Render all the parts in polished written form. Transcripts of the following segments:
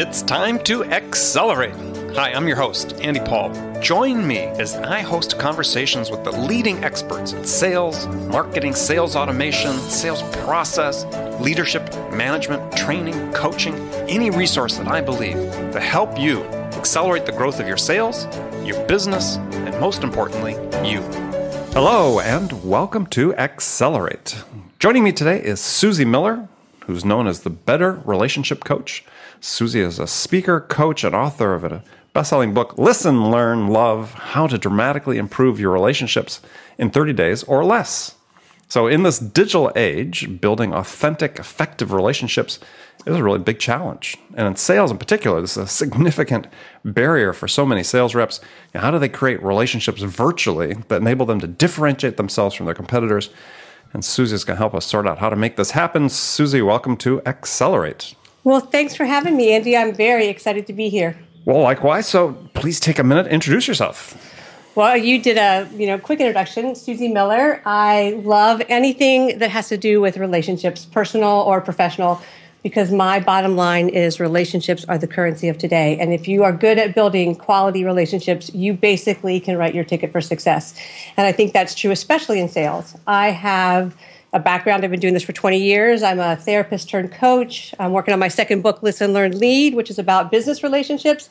It's time to accelerate. Hi, I'm your host, Andy Paul. Join me as I host conversations with the leading experts in sales, marketing, sales automation, sales process, leadership, management, training, coaching, any resource that I believe to help you accelerate the growth of your sales, your business, and most importantly, you. Hello, and welcome to Accelerate. Joining me today is Susie Miller, who's known as the Better Relationship Coach. Susie is a speaker, coach, and author of a best-selling book, Listen, Learn, Love, How to Dramatically Improve Your Relationships in 30 Days or Less. So in this digital age, building authentic, effective relationships is a really big challenge. And in sales in particular, this is a significant barrier for so many sales reps. How do they create relationships virtually that enable them to differentiate themselves from their competitors? And Susie's going to help us sort out how to make this happen. Susie, welcome to Accelerate. Well, thanks for having me, Andy. I'm very excited to be here. Well, likewise. So please take a minute, introduce yourself. Well, you did a quick introduction. Susie Miller. I love anything that has to do with relationships, personal or professional, because my bottom line is relationships are the currency of today. And if you are good at building quality relationships, you basically can write your ticket for success. And I think that's true, especially in sales. I have a background. I've been doing this for 20 years. I'm a therapist turned coach. I'm working on my second book, Listen, Learn, Lead, which is about business relationships.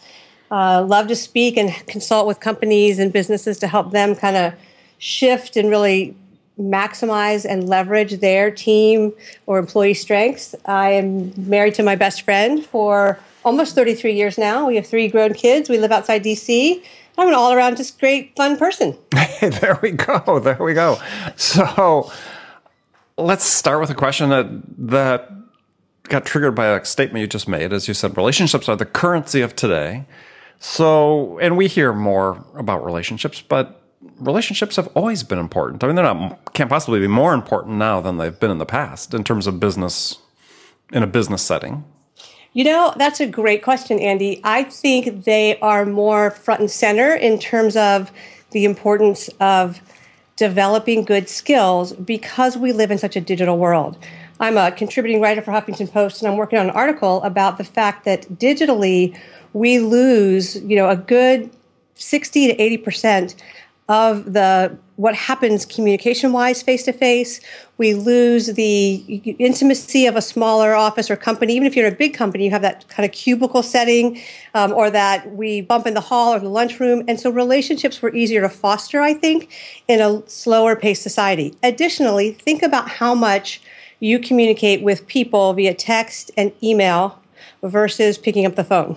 Love to speak and consult with companies and businesses to help them kind of shift and really maximize and leverage their team or employee strengths. I am married to my best friend for almost 33 years now. We have 3 grown kids. We live outside D.C. I'm an all-around just great, fun person. Hey, there we go. So let's start with a question that got triggered by a statement you just made. As you said, relationships are the currency of today. So, and we hear more about relationships, but relationships have always been important. I mean, can't possibly be more important now than they've been in the past in terms of business, in a business setting. You know, that's a great question, Andy. I think they are more front and center in terms of the importance of developing good skills because we live in such a digital world. I'm a contributing writer for Huffington Post, and I'm working on an article about the fact that digitally we lose, a good 60 to 80% of what happens communication-wise face-to-face. We lose the intimacy of a smaller office or company. Even if you're in a big company, you have that kind of cubicle setting or that we bump in the hall or the lunchroom. And so relationships were easier to foster, I think, in a slower-paced society. Additionally, think about how much you communicate with people via text and email versus picking up the phone.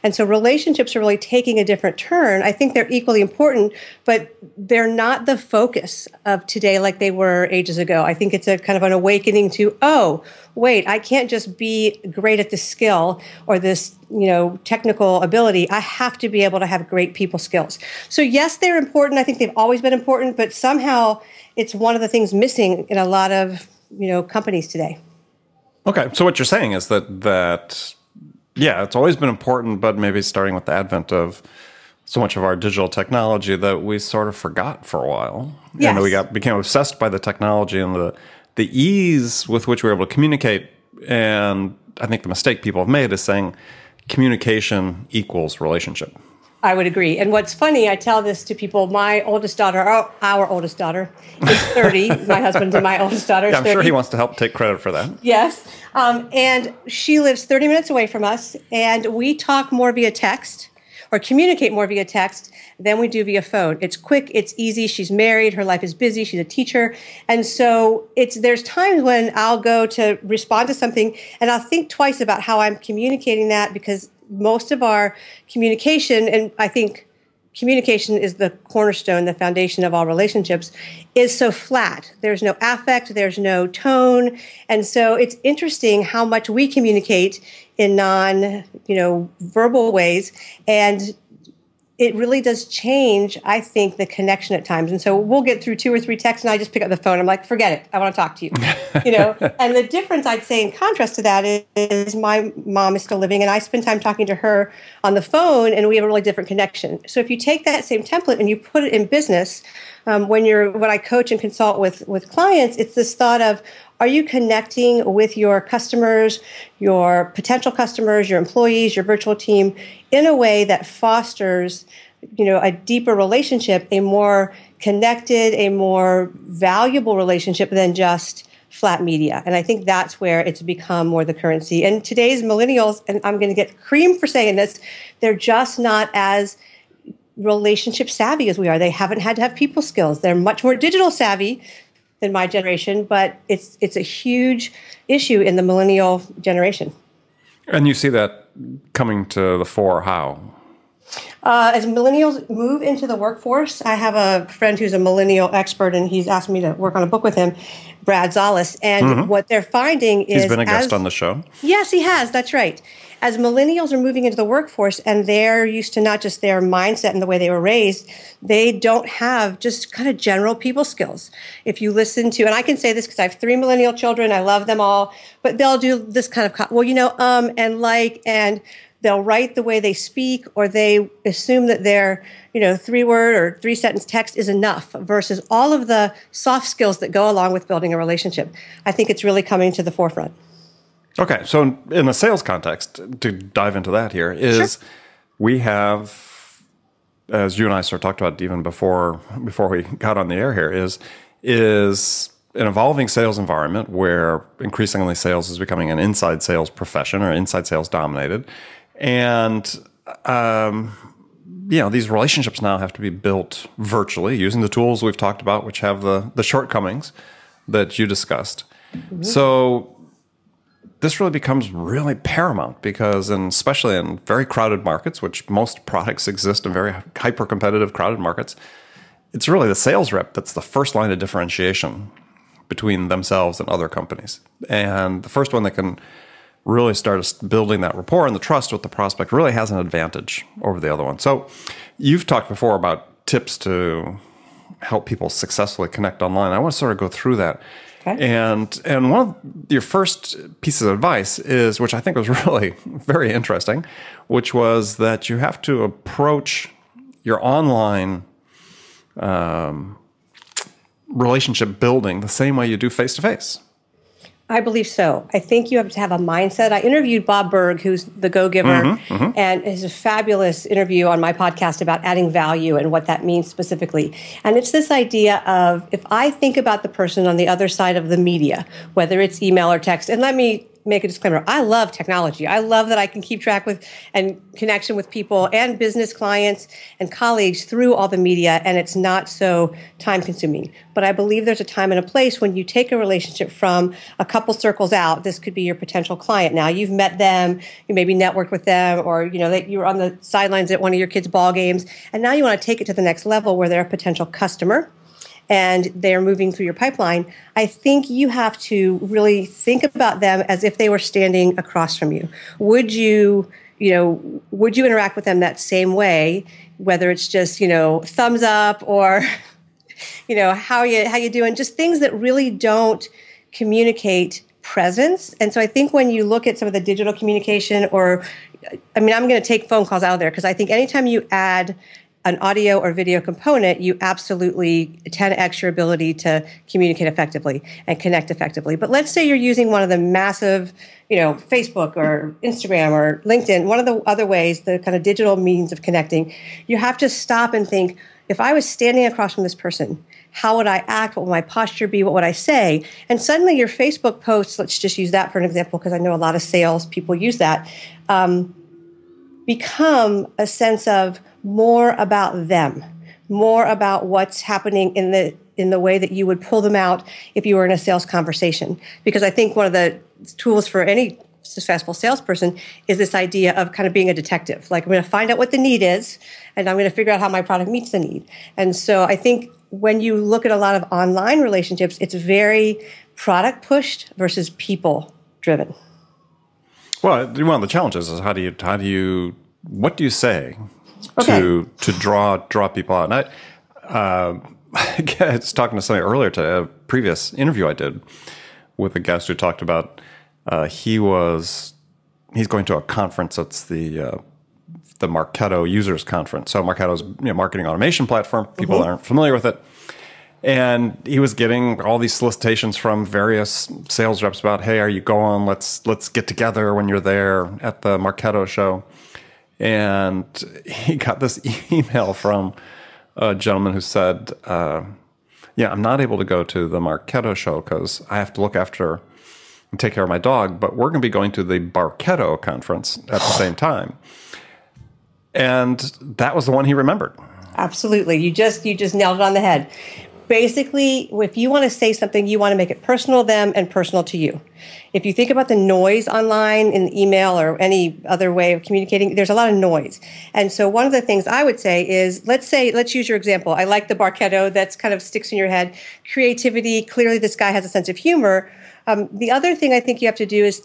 And so relationships are really taking a different turn. I think they're equally important, but they're not the focus of today like they were ages ago. I think it's a kind of an awakening to, oh, wait, I can't just be great at this skill or this, technical ability. I have to be able to have great people skills. So yes, they're important. I think they've always been important, but somehow it's one of the things missing in a lot of, companies today. Okay. So what you're saying is that yeah, it's always been important, but maybe starting with the advent of so much of our digital technology that we sort of forgot for a while. Yes. And we became obsessed by the technology and the ease with which we were able to communicate. And I think the mistake people have made is saying communication equals relationship. I would agree. And what's funny, I tell this to people, my oldest daughter, our oldest daughter, is 30. My husband and my oldest daughter is 30. I'm sure he wants to help take credit for that. Yes. And she lives 30 minutes away from us, and we talk more via text or communicate more via text than we do via phone. It's quick, it's easy. She's married, her life is busy, she's a teacher. And so there's times when I'll go to respond to something, and I'll think twice about how I'm communicating that because most of our communication, and I think communication is the cornerstone, the foundation of all relationships, is so flat. There's no affect, there's no tone. And so it's interesting how much we communicate in verbal ways. And it really does change, I think, the connection at times. And so we'll get through 2 or 3 texts and I just pick up the phone. I'm like, forget it. I want to talk to you. And the difference I'd say in contrast to that is my mom is still living and I spend time talking to her on the phone and we have a really different connection. So if you take that same template and you put it in business, when I coach and consult with clients, it's this thought of, Are you connecting with your customers, your potential customers, your employees, your virtual team in a way that fosters, a deeper relationship, a more connected, a more valuable relationship than just flat media? And I think that's where it's become more the currency. And today's millennials, and I'm going to get cream for saying this, they're just not as relationship savvy as we are. They haven't had to have people skills. They're much more digital savvy than my generation, but it's a huge issue in the millennial generation. And you see that coming to the fore how? As millennials move into the workforce, I have a friend who's a millennial expert, and he's asked me to work on a book with him, Brad Zollis. And what they're finding is... He's been a guest on the show. Yes, he has. That's right. As millennials are moving into the workforce and they're used to not just their mindset and the way they were raised, they don't have just kind of general people skills. If you listen to, and I can say this because I have 3 millennial children, I love them all, but they'll do this kind of, and like, and they'll write the way they speak, or they assume that their, 3-word or 3-sentence text is enough versus all of the soft skills that go along with building a relationship. I think it's really coming to the forefront. Okay, so in the sales context, to dive into that here, is sure. We have, as you and I sort of talked about even before we got on the air here, is an evolving sales environment where increasingly sales is becoming an inside sales profession or inside sales dominated. And, these relationships now have to be built virtually using the tools we've talked about, which have the shortcomings that you discussed. Mm-hmm. So this really becomes really paramount because, especially in very crowded markets, which most products exist in very hyper-competitive crowded markets, it's really the sales rep that's the first line of differentiation between themselves and other companies. And the first one that can really start building that rapport and the trust with the prospect really has an advantage over the other one. So you've talked before about tips to help people successfully connect online. I want to sort of go through that. Okay. And one of your first pieces of advice is, which I think was really very interesting, which was that you have to approach your online relationship building the same way you do face-to-face. I believe so. I think you have to have a mindset. I interviewed Bob Berg, who's the go-giver, and it's a fabulous interview on my podcast about adding value and what that means specifically. And it's this idea of, if I think about the person on the other side of the media, whether it's email or text, and let me make a disclaimer. I love technology. I love that I can keep track with and connection with people and business clients and colleagues through all the media, and it's not so time consuming. But I believe there's a time and a place when you take a relationship from a couple circles out. This could be your potential client. Now you've met them, you maybe networked with them, or you were on the sidelines at one of your kids' ball games, and now you want to take it to the next level where they're a potential customer and they're moving through your pipeline. I think you have to really think about them as if they were standing across from you. Would you interact with them that same way, whether it's just, thumbs up or, how you doing? Just things that really don't communicate presence. And so I think when you look at some of the digital communication I'm going to take phone calls out of there because I think anytime you add an audio or video component, you absolutely 10x your ability to communicate effectively and connect effectively. But let's say you're using one of the massive, Facebook or Instagram or LinkedIn, one of the other ways, the kind of digital means of connecting, you have to stop and think, if I was standing across from this person, how would I act? What would my posture be? What would I say? And suddenly your Facebook posts, let's just use that for an example, because I know a lot of sales people use that, become a sense of more about them, more about what's happening in the way that you would pull them out if you were in a sales conversation. Because I think one of the tools for any successful salesperson is this idea of kind of being a detective. Like, I'm going to find out what the need is, and I'm going to figure out how my product meets the need. And so I think when you look at a lot of online relationships, it's very product pushed versus people driven. Well, one of the challenges is what do you say to draw people out? And I was talking to somebody earlier to a previous interview I did with a guest who talked about he's going to a conference. It's the Marketo Users Conference. So Marketo's marketing automation platform. People aren't familiar with it. And he was getting all these solicitations from various sales reps about, hey, are you going? Let's get together when you're there at the Marketo show. And he got this email from a gentleman who said, yeah, I'm not able to go to the Marketo show because I have to look after and take care of my dog, but we're going to be going to the Barketo conference at the same time. And that was the one he remembered. Absolutely. You just nailed it on the head. Basically, if you want to say something, you want to make it personal to them and personal to you. If you think about the noise online in email or any other way of communicating, there's a lot of noise. And so one of the things I would say is, let's use your example. I like the Barketo. That's kind of sticks in your head. Creativity. Clearly, this guy has a sense of humor. The other thing I think you have to do is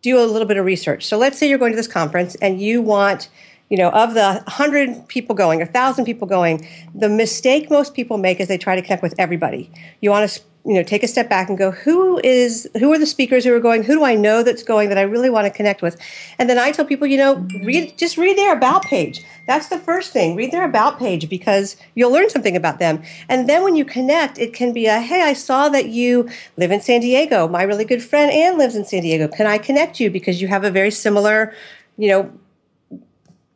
do a little bit of research. So let's say you're going to this conference and you want, of the 100 people going, 1,000 people going, the mistake most people make is they try to connect with everybody. You want to, take a step back and go, who are the speakers who are going? Who do I know that's going that I really want to connect with? And then I tell people, read their about page. That's the first thing. Read their about page because you'll learn something about them. And then when you connect, it can be hey, I saw that you live in San Diego. My really good friend Ann lives in San Diego. Can I connect you because you have a very similar,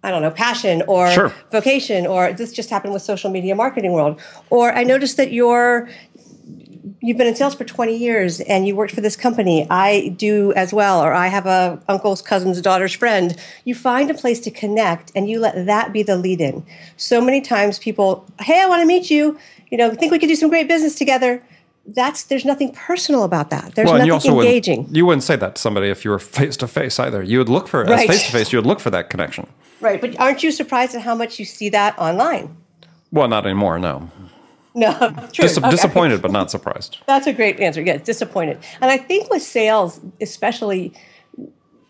passion or Sure. vocation, or this just happened with social media marketing world. Or I noticed that you've been in sales for 20 years and you worked for this company. I do as well, or I have a uncle's cousin's daughter's friend. You find a place to connect and you let that be the lead in. So many times people, hey, I want to meet you, think we could do some great business together. There's nothing personal about that. There's nothing engaging. You wouldn't say that to somebody if you were face to face either. You would look for, as face to face, you would look for that connection. Right. But aren't you surprised at how much you see that online? Well, not anymore, no. No, true. Disappointed, but not surprised. That's a great answer. Yeah, disappointed. And I think with sales, especially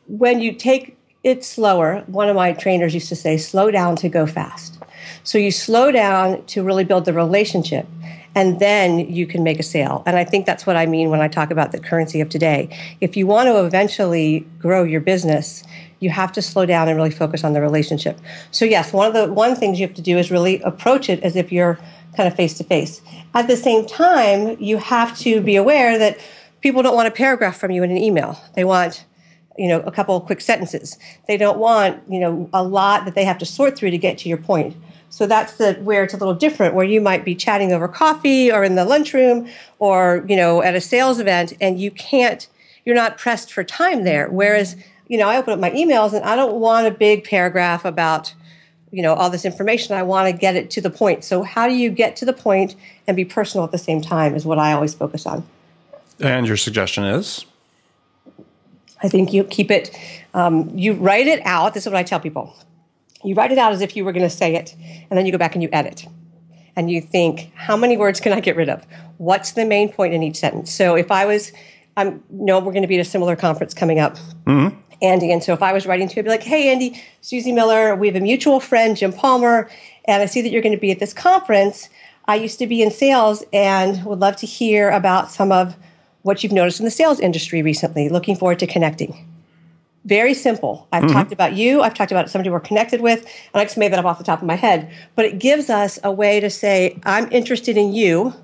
when you take it slower, one of my trainers used to say, slow down to go fast. So you slow down to really build the relationship, and then you can make a sale. And I think that's what I mean when I talk about the currency of today. If you want to eventually grow your business, you have to slow down and really focus on the relationship. So yes, one things you have to do is really approach it as if you're kind of face to face. At the same time, you have to be aware that people don't want a paragraph from you in an email. They want, a couple of quick sentences. They don't want, a lot that they have to sort through to get to your point. So that's where it's a little different, where you might be chatting over coffee or in the lunchroom or, at a sales event, and you're not pressed for time there. Whereas, I open up my emails and I don't want a big paragraph about, all this information. I want to get it to the point. So how do you get to the point and be personal at the same time is what I always focus on. And your suggestion is? I think you keep it, you write it out. This is what I tell people. You write it out as if you were going to say it, and then you go back and you edit. And you think, how many words can I get rid of? What's the main point in each sentence? So if we're going to be at a similar conference coming up. Mm-hmm. Andy. And so if I was writing to you, I'd be like, hey, Andy, Susie Miller, we have a mutual friend, Jim Palmer, and I see that you're going to be at this conference. I used to be in sales and would love to hear about some of what you've noticed in the sales industry recently. Looking forward to connecting. Very simple. I've talked about you. I've talked about somebody we're connected with, and I just made that up off the top of my head. But it gives us a way to say, I'm interested in you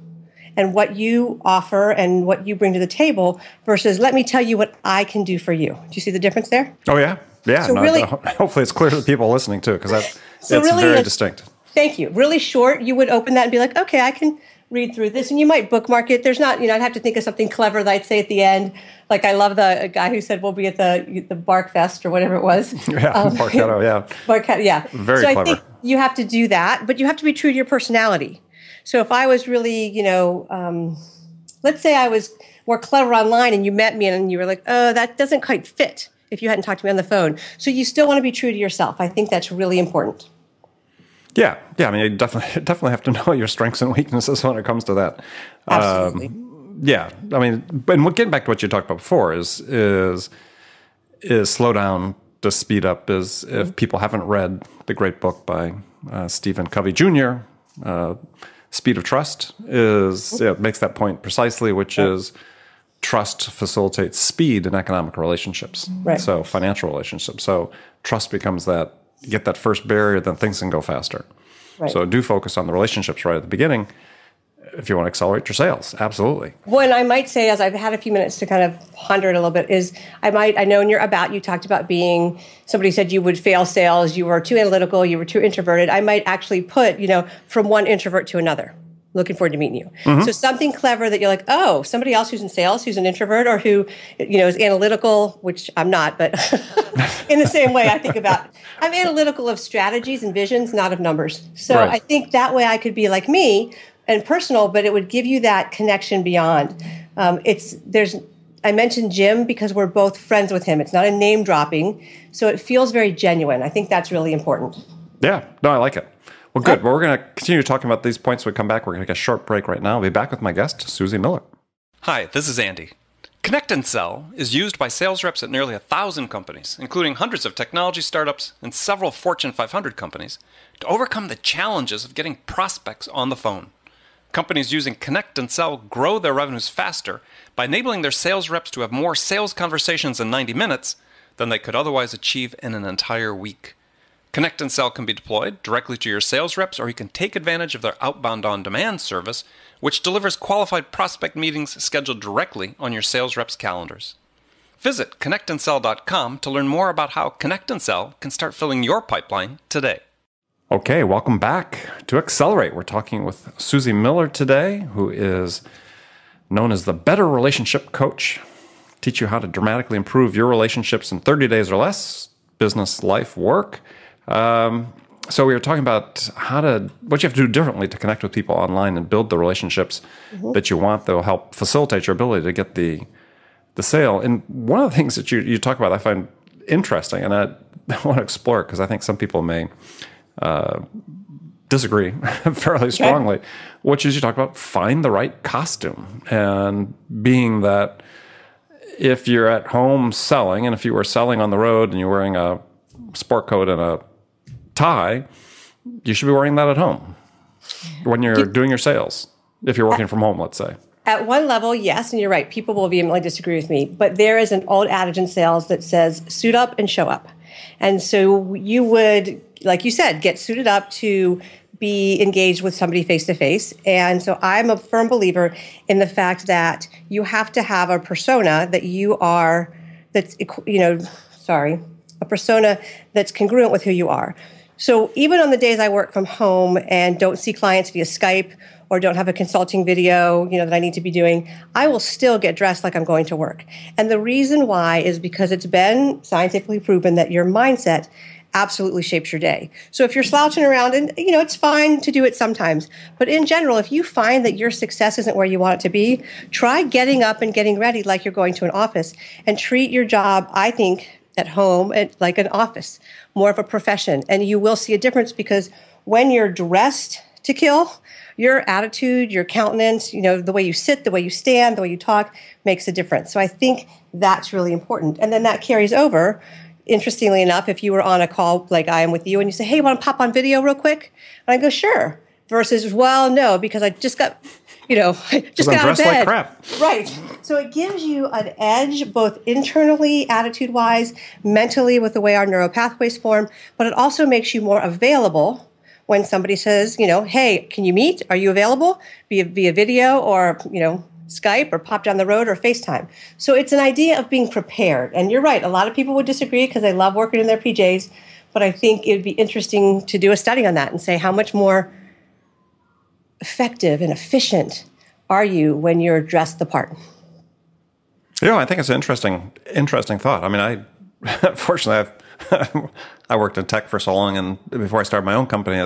and what you offer and what you bring to the table versus let me tell you what I can do for you. Do you see the difference there? Oh, yeah. Yeah. So hopefully it's clear to the people listening, too, because that's very distinct. Thank you. Really short, you would open that and be like, okay, I can read through this. And you might bookmark it. There's not, I'd have to think of something clever that I'd say at the end. Like I love the guy who said, we'll be at the Bark Fest or whatever it was. Yeah, Barketo, yeah. Barketo, yeah. Very clever. I think you have to do that, but you have to be true to your personality. So if I was really, let's say I was more clever online and you met me and you were like, oh, that doesn't quite fit if you hadn't talked to me on the phone. So you still want to be true to yourself. I think that's really important. Yeah. I mean, you definitely have to know your strengths and weaknesses when it comes to that. Absolutely. Yeah. I mean, and getting back to what you talked about before is slow down to speed up. Is if people haven't read the great book by Stephen Covey Jr., Speed of Trust, makes that point precisely, which is trust facilitates speed in economic relationships. Right. So financial relationships. So trust becomes that. You get that first barrier, then things can go faster. Right. So do focus on the relationships right at the beginning. if you want to accelerate your sales. Absolutely. What I might say, as I've had a few minutes to kind of ponder it a little bit, is I know in your about, you talked about being, somebody said you would fail sales, you were too analytical, you were too introverted. I might actually put, from one introvert to another. Looking forward to meeting you. Mm-hmm. So something clever that you're like, oh, somebody else who's in sales, who's an introvert, or who, is analytical, which I'm not, but in the same way I think about, I'm analytical of strategies and visions, not of numbers. So right. I think that way I could be like me and personal, but it would give you that connection beyond. I mentioned Jim because we're both friends with him. It's not a name dropping, so it feels very genuine. I think that's really important. Yeah, no, I like it. Well, good. Well, we're going to continue talking about these points when we come back. We're going to take a short break right now. I'll be back with my guest, Susie Miller. Hi, this is Andy. Connect and Sell is used by sales reps at nearly 1,000 companies, including hundreds of technology startups and several Fortune 500 companies, to overcome the challenges of getting prospects on the phone. Companies using Connect and Sell grow their revenues faster by enabling their sales reps to have more sales conversations in 90 minutes than they could otherwise achieve in an entire week. Connect and Sell can be deployed directly to your sales reps, or you can take advantage of their outbound on-demand service, which delivers qualified prospect meetings scheduled directly on your sales reps' calendars. Visit connectandsell.com to learn more about how Connect and Sell can start filling your pipeline today. Okay, welcome back to Accelerate. We're talking with Susie Miller today, who is known as the Better Relationship Coach. Teach you how to dramatically improve your relationships in 30 days or less, business, life, work. So we were talking about what you have to do differently to connect with people online and build the relationships that you want that will help facilitate your ability to get the sale. And one of the things that you talk about I find interesting, and I want to explore it because I think some people may disagree fairly strongly, which is you talk about find the right costume. And being that if you're at home selling, and if you were selling on the road and you're wearing a sport coat and a tie, you should be wearing that at home when you're doing your sales, if you're working from home, let's say. At one level, yes, and you're right, people will vehemently disagree with me, but there is an old adage in sales that says suit up and show up. And so you would, like you said, get suited up to be engaged with somebody face-to-face. And so I'm a firm believer in the fact that you have to have a persona that a persona that's congruent with who you are. So even on the days I work from home and don't see clients via Skype or don't have a consulting video, that I need to be doing, I will still get dressed like I'm going to work. And the reason why is because it's been scientifically proven that your mindset absolutely shapes your day. So if you're slouching around, and it's fine to do it sometimes, but in general, if you find that your success isn't where you want it to be, try getting up and getting ready like you're going to an office, and treat your job, I think, at home like an office, more of a profession. And you will see a difference because when you're dressed to kill, your attitude, your countenance, the way you sit, the way you stand, the way you talk makes a difference. So I think that's really important. And then that carries over. Interestingly enough, if you were on a call like I am with you and you say, hey, want to pop on video real quick? And I go, sure. Versus, well, no, because I just got, just got out of bed. Like crap. Right. So it gives you an edge, both internally, attitude-wise, mentally with the way our neuropathways form, but it also makes you more available when somebody says, hey, can you meet? Are you available? Via video or, Skype or pop down the road or FaceTime. So it's an idea of being prepared. And you're right. A lot of people would disagree because they love working in their PJs. But I think it'd be interesting to do a study on that and say how much more effective and efficient are you when you're dressed the part? I think it's an interesting thought. I mean, fortunately, I worked in tech for so long, and before I started my own company,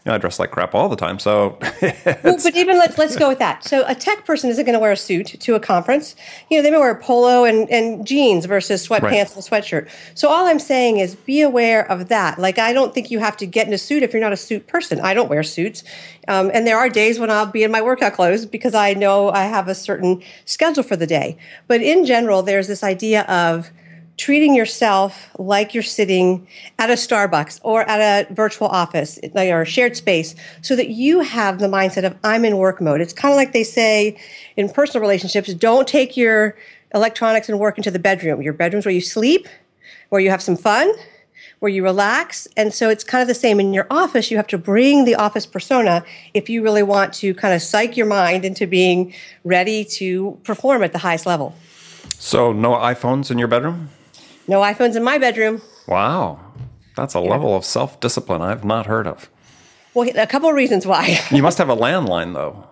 I dress like crap all the time. So, but even let's go with that. So, a tech person isn't going to wear a suit to a conference. They may wear a polo and jeans versus sweatpants and a sweatshirt. So, all I'm saying is be aware of that. Like, I don't think you have to get in a suit if you're not a suit person. I don't wear suits, and there are days when I'll be in my workout clothes because I know I have a certain schedule for the day. But in general, there's this idea of treating yourself like you're sitting at a Starbucks or at a virtual office or a shared space so that you have the mindset of I'm in work mode. It's kind of like they say in personal relationships, don't take your electronics and work into the bedroom. Your bedroom's where you sleep, where you have some fun, where you relax. And so it's kind of the same in your office. You have to bring the office persona if you really want to kind of psych your mind into being ready to perform at the highest level. So no iPhones in your bedroom? No iPhones in my bedroom. Wow. That's a level of self-discipline I've not heard of. Well, a couple of reasons why. You must have a landline, though.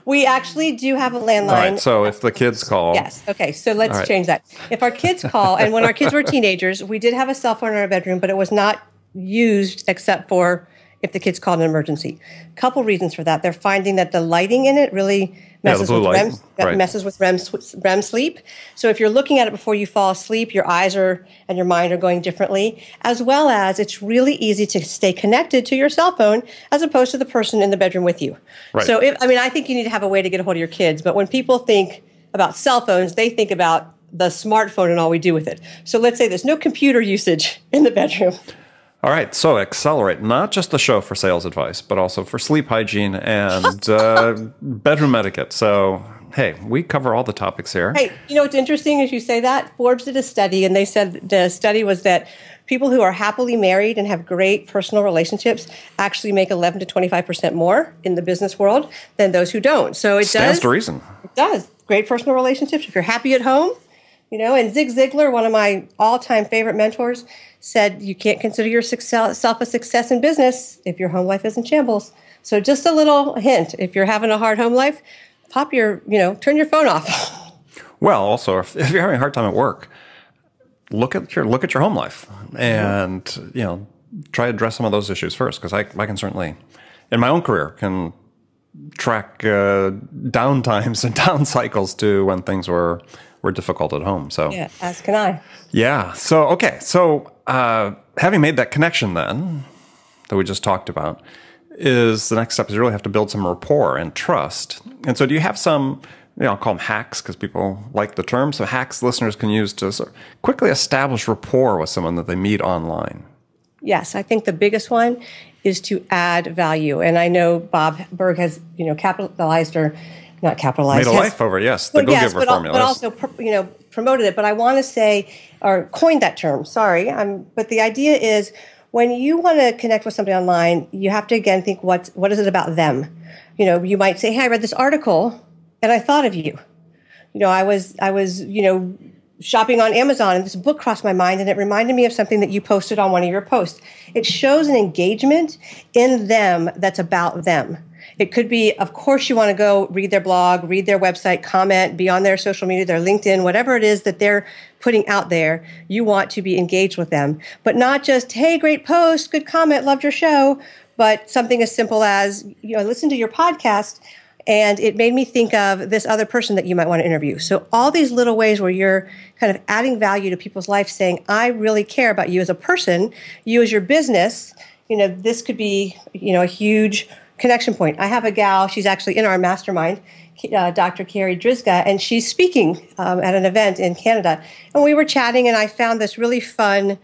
We actually do have a landline. All right, so if the kids call. Yes. Okay, so let's change that. If our kids call, and when our kids were teenagers, we did have a cell phone in our bedroom, but it was not used except for if the kids called an emergency. Couple reasons for that. They're finding that the lighting in it really messes with REM sleep. So if you're looking at it before you fall asleep, your eyes and your mind are going differently, as well as it's really easy to stay connected to your cell phone as opposed to the person in the bedroom with you. Right. So I think you need to have a way to get a hold of your kids, but when people think about cell phones, they think about the smartphone and all we do with it. So let's say there's no computer usage in the bedroom. All right, so Accelerate, not just the show for sales advice, but also for sleep hygiene and bedroom etiquette. So, hey, we cover all the topics here. Hey, you know what's interesting as you say that? Forbes did a study, and they said the study was that people who are happily married and have great personal relationships actually make 11 to 25% more in the business world than those who don't. So it stands to reason. It does. Great personal relationships. If you're happy at home, and Zig Ziglar, one of my all-time favorite mentors, said you can't consider yourself a success in business if your home life is in shambles. So just a little hint, if you're having a hard home life, turn your phone off. Well, also, if you're having a hard time at work, look at your home life and, try to address some of those issues first, because I can certainly, in my own career, can track down times and down cycles to when things were difficult at home. So yeah, as can I. Yeah. So, okay. So having made that connection then that we just talked about, is the next step is you really have to build some rapport and trust. And so do you have some, I'll call them hacks because people like the term. So hacks listeners can use to sort of quickly establish rapport with someone that they meet online? Yes. I think the biggest one is to add value. And I know Bob Berg has, capitalized or not capitalized. Made a life over, yes, the go-giver formula. But also, promoted it. But I want to say, or coined that term, sorry. But the idea is when you want to connect with somebody online, you have to, again, think what is it about them? You might say, hey, I read this article and I thought of you. I was shopping on Amazon and this book crossed my mind and it reminded me of something that you posted on one of your posts. It shows an engagement in them that's about them. It could be, of course, you want to go read their blog, read their website, comment, be on their social media, their LinkedIn, whatever it is that they're putting out there. You want to be engaged with them, but not just, hey, great post, good comment, loved your show, but something as simple as, I listened to your podcast and it made me think of this other person that you might want to interview. So all these little ways where you're kind of adding value to people's life, saying, I really care about you as a person, you as your business, this could be, a huge connection point. I have a gal, she's actually in our mastermind, Dr. Carrie Drizga, and she's speaking at an event in Canada. And we were chatting, and I found this really fun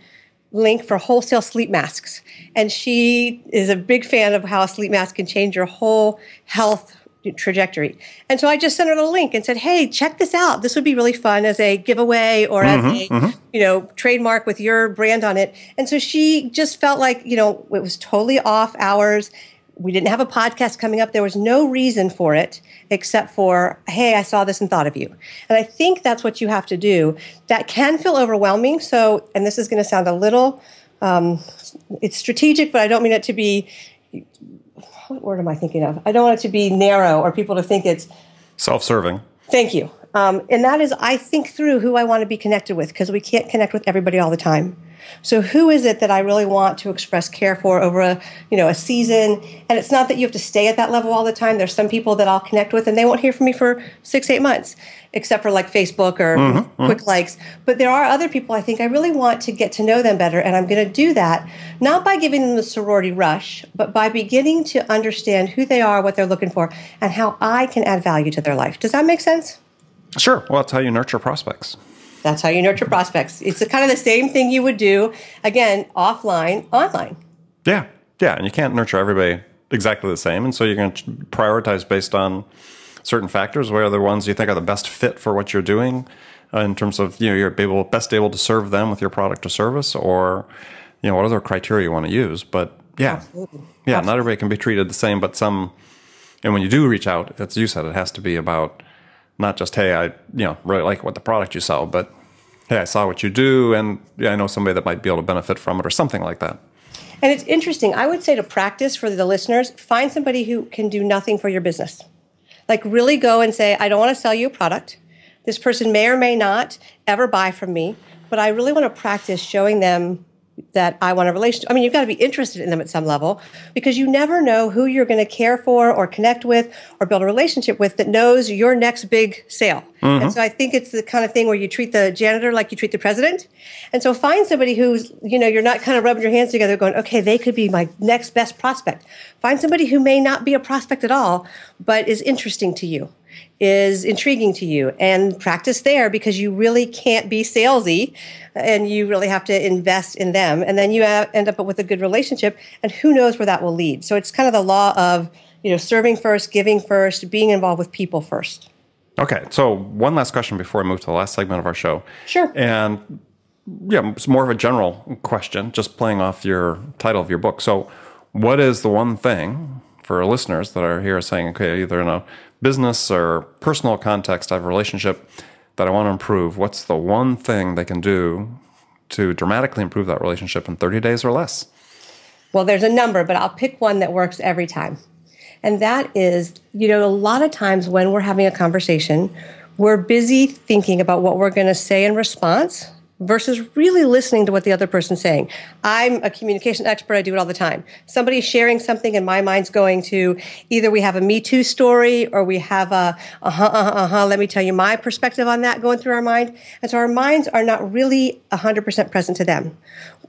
link for wholesale sleep masks. And she is a big fan of how a sleep mask can change your whole health trajectory. And so I just sent her the link and said, hey, check this out. This would be really fun as a giveaway or as a, trademark with your brand on it. And so she just felt like, it was totally off hours. We didn't have a podcast coming up. There was no reason for it except for, hey, I saw this and thought of you. And I think that's what you have to do. That can feel overwhelming. So, and this is going to sound a little, it's strategic, but I don't mean it to be, what word am I thinking of? I don't want it to be narrow or people to think it's self-serving. Thank you. And that is, I think through who I want to be connected with, because we can't connect with everybody all the time. So who is it that I really want to express care for over a season? And it's not that you have to stay at that level all the time. There's some people that I'll connect with and they won't hear from me for 6-8 months, except for like Facebook or quick likes. But there are other people I think I really want to get to know them better. And I'm going to do that, not by giving them the sorority rush, but by beginning to understand who they are, what they're looking for, and how I can add value to their life. Does that make sense? Sure. Well, that's how you nurture prospects. That's how you nurture prospects. It's kind of the same thing you would do, again, offline, online. Yeah. And you can't nurture everybody exactly the same. And so you're going to prioritize based on certain factors, where are the ones you think are the best fit for what you're doing in terms of, you're best able to serve them with your product or service, or, what other criteria you want to use. But yeah, Absolutely. yeah, not everybody can be treated the same, but some, and when you do reach out, as you said, it has to be about not just, hey, I really like what the product you sell, but hey, I saw what you do, and I know somebody that might be able to benefit from it or something like that. And it's interesting. I would say to practice for the listeners, find somebody who can do nothing for your business. Like really go and say, I don't want to sell you a product. This person may or may not ever buy from me, but I really want to practice showing them that I want a relationship. I mean, you've got to be interested in them at some level, because you never know who you're going to care for or connect with or build a relationship with that knows your next big sale. Mm-hmm. And so I think it's the kind of thing where you treat the janitor like you treat the president. And so find somebody who's, you're not kind of rubbing your hands together going, okay, they could be my next best prospect. Find somebody who may not be a prospect at all, but is interesting to you, is intriguing to you, and practice there, because you really can't be salesy and you really have to invest in them. And then you end up with a good relationship, and who knows where that will lead. So it's kind of the law of, serving first, giving first, being involved with people first. Okay. So one last question before we move to the last segment of our show. Sure. And yeah, it's more of a general question, just playing off your title of your book. So what is the one thing for listeners that are here saying, okay, either in a business or personal context, I have a relationship that I want to improve. What's the one thing they can do to dramatically improve that relationship in 30 days or less? Well, there's a number, but I'll pick one that works every time. And that is, a lot of times when we're having a conversation, we're busy thinking about what we're going to say in response versus really listening to what the other person's saying. I'm a communication expert. I do it all the time. Somebody's sharing something and my mind's going to either we have a Me Too story or we have a let me tell you my perspective on that going through our mind. And so our minds are not really 100% present to them.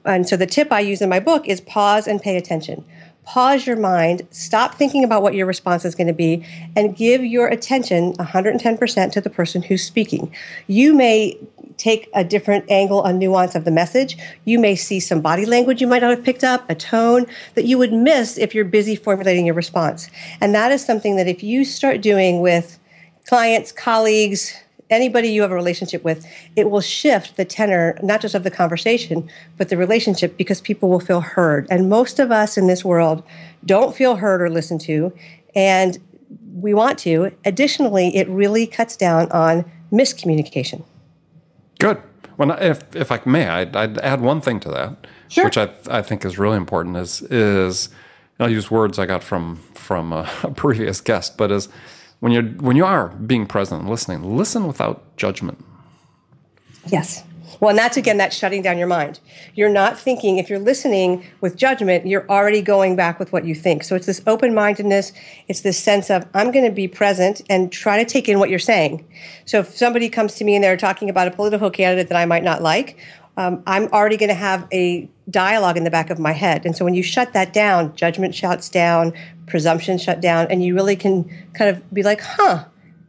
And so the tip I use in my book is pause and pay attention. Pause your mind, stop thinking about what your response is going to be, and give your attention 110% to the person who's speaking. You may take a different angle, a nuance of the message. You may see some body language you might not have picked up, a tone that you would miss if you're busy formulating your response. And that is something that if you start doing with clients, colleagues, anybody you have a relationship with, it will shift the tenor, not just of the conversation, but the relationship, because people will feel heard. And most of us in this world don't feel heard or listened to, and we want to. Additionally, it really cuts down on miscommunication. Good. Well, if I may, I'd add one thing to that, sure, which I think is really important. Is I'll use words I got from a previous guest, but is when you are being present and listening, listen without judgment. Yes. Well, and that's shutting down your mind. You're not thinking. If you're listening with judgment, you're already going back with what you think. So it's this open-mindedness. It's this sense of, I'm going to be present and try to take in what you're saying. So if somebody comes to me and they're talking about a political candidate that I might not like, I'm already going to have a dialogue in the back of my head. And so when you shut that down, judgment shuts down, presumption shut down, and you really can kind of be like,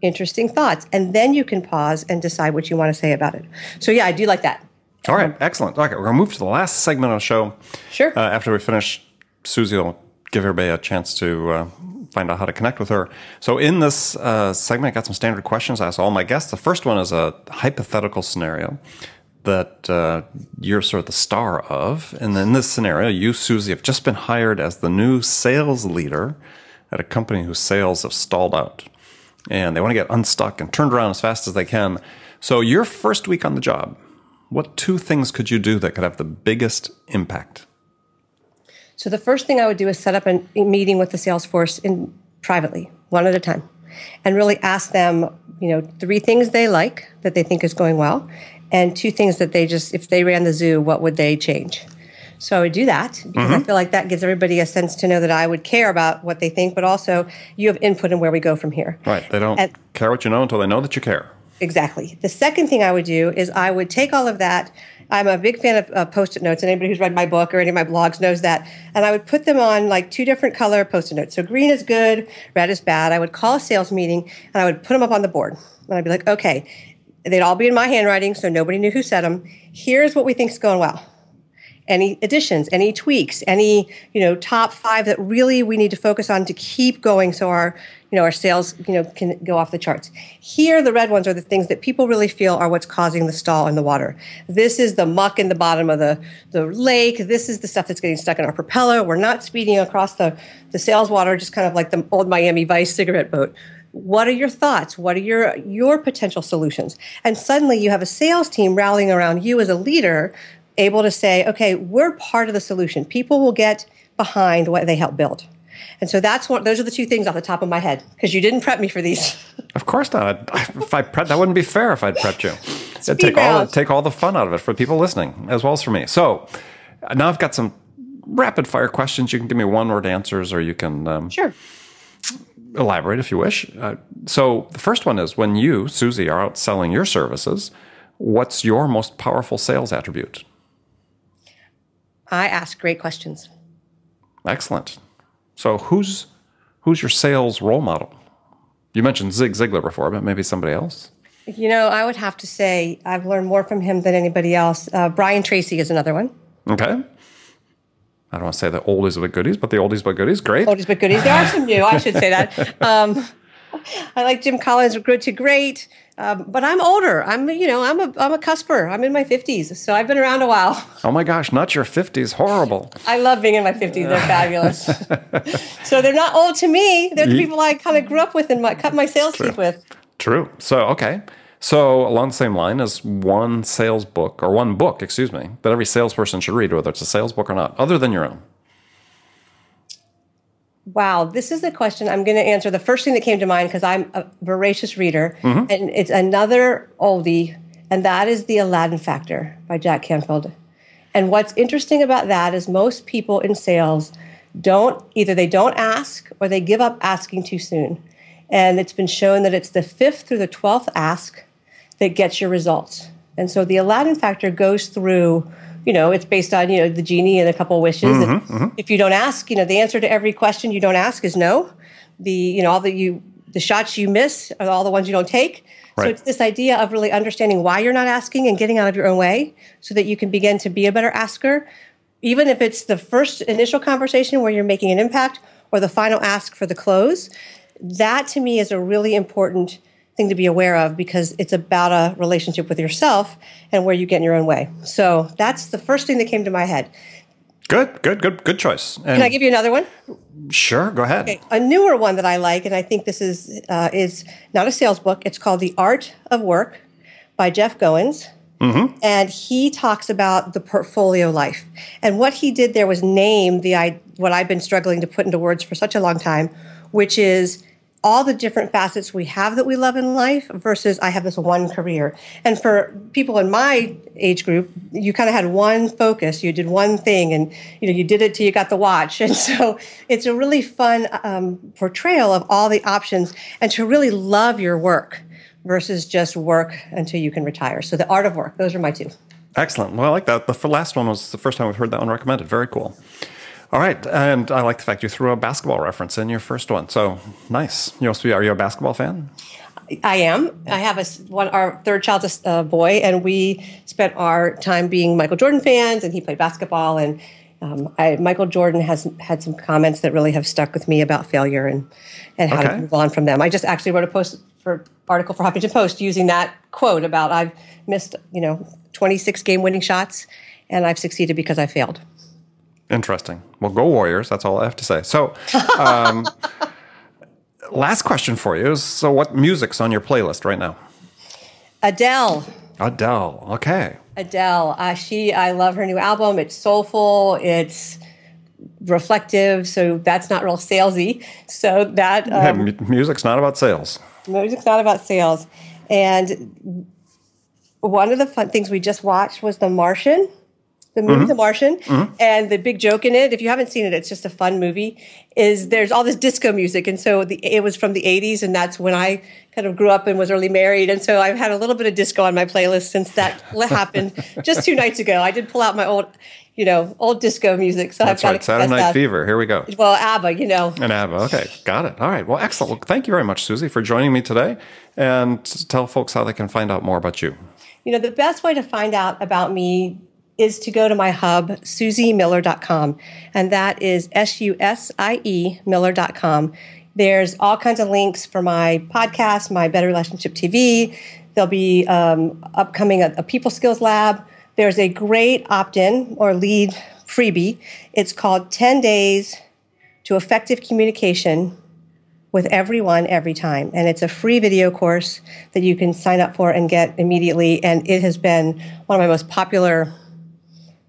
interesting thoughts. And then you can pause and decide what you want to say about it. So yeah, I do like that. All right, excellent. Okay, we're going to move to the last segment of the show. Sure. After we finish, Susie will give everybody a chance to find out how to connect with her. So in this segment, I got some standard questions I ask all my guests. The first one is a hypothetical scenario that you're sort of the star of. And in this scenario, you, Susie, have just been hired as the new sales leader at a company whose sales have stalled out. And they want to get unstuck and turned around as fast as they can. So your first week on the job, what two things could you do that could have the biggest impact? So the first thing I would do is set up a meeting with the sales force privately, one at a time, and really ask them, 3 things they like that they think is going well, and 2 things that if they ran the zoo, what would they change? So I would do that because I feel like that gives everybody a sense to know that I would care about what they think, but also you have input in where we go from here. Right. They don't care what you know until they know that you care. Exactly. The second thing I would do is I would take all of that. I'm a big fan of Post-it notes, and anybody who's read my book or any of my blogs knows that. And I would put them on like 2 different color Post-it notes. So green is good, red is bad. I would call a sales meeting, and I would put them up on the board. And I'd be like, okay, they'd all be in my handwriting, so nobody knew who said them. Here's what we think is going well. any additions, any tweaks, any, top 5 that really we need to focus on to keep going so our sales, can go off the charts. Here, the red ones are the things that people really feel are what's causing the stall in the water. This is the muck in the bottom of the lake. This is the stuff that's getting stuck in our propeller. We're not speeding across the sales water, just kind of like the old Miami Vice cigarette boat. What are your thoughts? What are your potential solutions? And suddenly you have a sales team rallying around you as a leader, able to say, okay, we're part of the solution. People will get behind what they help build. And so those are the 2 things off the top of my head, because you didn't prep me for these. Of course not. If I prepped, that wouldn't be fair if I'd prepped you. It'd take all the fun out of it for people listening, as well as for me. So now I've got some rapid fire questions. You can give me 1-word answers, or you can Sure. elaborate if you wish. So the first one is, when you, Susie, are out selling your services, what's your most powerful sales attribute? I ask great questions. Excellent. So who's your sales role model? You mentioned Zig Ziglar before, but maybe somebody else? I would have to say I've learned more from him than anybody else. Brian Tracy is another one. Okay. I don't want to say the oldies but goodies, but the oldies but goodies. Great. Oldies but goodies. There are some new. I should say that. I like Jim Collins, Good to Great. But I'm older. I'm a cusper. I'm in my 50s, so I've been around a while. Oh my gosh, not your 50s. Horrible. I love being in my 50s. They're fabulous. So they're not old to me. They're the people I kind of grew up with and cut my sales teeth with. True. So, okay. So along the same line as one book, excuse me, that every salesperson should read, whether it's a sales book or not, other than your own. Wow, this is the question I'm going to answer. The first thing that came to mind, because I'm a voracious reader, and it's another oldie, and that is The Aladdin Factor by Jack Canfield. And what's interesting about that is most people in sales don't ask or they give up asking too soon. And it's been shown that it's the 5th through the 12th ask that gets your results. And so the Aladdin Factor goes through, it's based on, the genie and a couple of wishes. If you don't ask, the answer to every question you don't ask is no. The shots you miss are all the ones you don't take. Right. So it's this idea of really understanding why you're not asking and getting out of your own way so that you can begin to be a better asker, even if it's the first initial conversation where you're making an impact or the final ask for the close. That to me is a really important thing to be aware of, because it's about a relationship with yourself and where you get in your own way. So that's the first thing that came to my head. Good choice. And can I give you another one? Sure, go ahead. Okay. A newer one that I like, and I think this is not a sales book. It's called The Art of Work by Jeff Goins. And he talks about the portfolio life. And what he did there was name what I've been struggling to put into words for such a long time, which is all the different facets we have that we love in life versus I have this one career. And for people in my age group, you kind of had one focus. You did one thing and, you did it till you got the watch. And so it's a really fun portrayal of all the options and to really love your work versus just work until you can retire. So The Art of Work, those are my 2. Excellent. Well, I like that. The last one was the first time we've heard that one recommended. Very cool. All right, and I like the fact you threw a basketball reference in your first one. So nice. Are you a basketball fan? I am. I have our third child's a boy, and we spent our time being Michael Jordan fans, and he played basketball. And Michael Jordan has had some comments that really have stuck with me about failure and how to move on from them. I just actually wrote article for Huffington Post using that quote about I've missed 26 game-winning shots, and I've succeeded because I failed. Interesting. Well, go Warriors. That's all I have to say. So, last question for you is, so what music's on your playlist right now? Adele. Okay. Adele. I love her new album. It's soulful. It's reflective. So that's not real salesy. So that... music's not about sales. Music's not about sales. And one of the fun things we just watched was The Martian. The movie The Martian, and the big joke in it, if you haven't seen it, it's just a fun movie, is there's all this disco music. And so it was from the 80s, and that's when I kind of grew up and was early married. And so I've had a little bit of disco on my playlist since that happened just 2 nights ago. I did pull out my old disco music. So that's I've got right, Saturday Night Fever. Here we go. Well, ABBA, And ABBA. Okay, got it. All right. Well, excellent. Well, thank you very much, Susie, for joining me today. And tell folks how they can find out more about you. The best way to find out about me is to go to my hub, susiemiller.com. And that is SUSIE Miller.com. There's all kinds of links for my podcast, my Better Relationship TV. There'll be upcoming a People Skills Lab. There's a great opt-in or lead freebie. It's called 10 Days to Effective Communication with Everyone, Every Time. And it's a free video course that you can sign up for and get immediately. And it has been one of my most popular,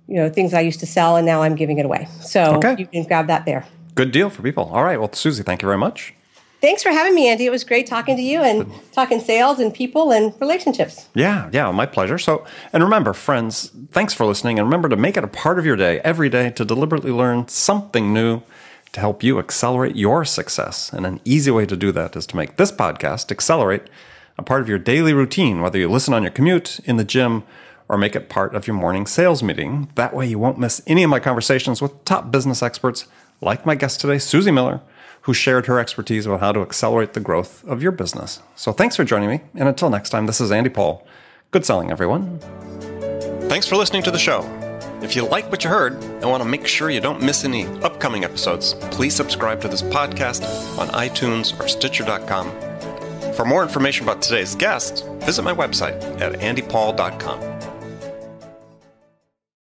things I used to sell, and now I'm giving it away. So You can grab that there. Good deal for people. All right. Well, Susie, thank you very much. Thanks for having me, Andy. It was great talking to you and talking sales and people and relationships. Yeah, my pleasure. And remember, friends, thanks for listening. And remember to make it a part of your day, every day, to deliberately learn something new to help you accelerate your success. And an easy way to do that is to make this podcast, Accelerate, a part of your daily routine, whether you listen on your commute, in the gym, or make it part of your morning sales meeting. That way you won't miss any of my conversations with top business experts like my guest today, Susie Miller, who shared her expertise about how to accelerate the growth of your business. So thanks for joining me. And until next time, this is Andy Paul. Good selling, everyone. Thanks for listening to the show. If you like what you heard and want to make sure you don't miss any upcoming episodes, please subscribe to this podcast on iTunes or Stitcher.com. For more information about today's guest, visit my website at andypaul.com.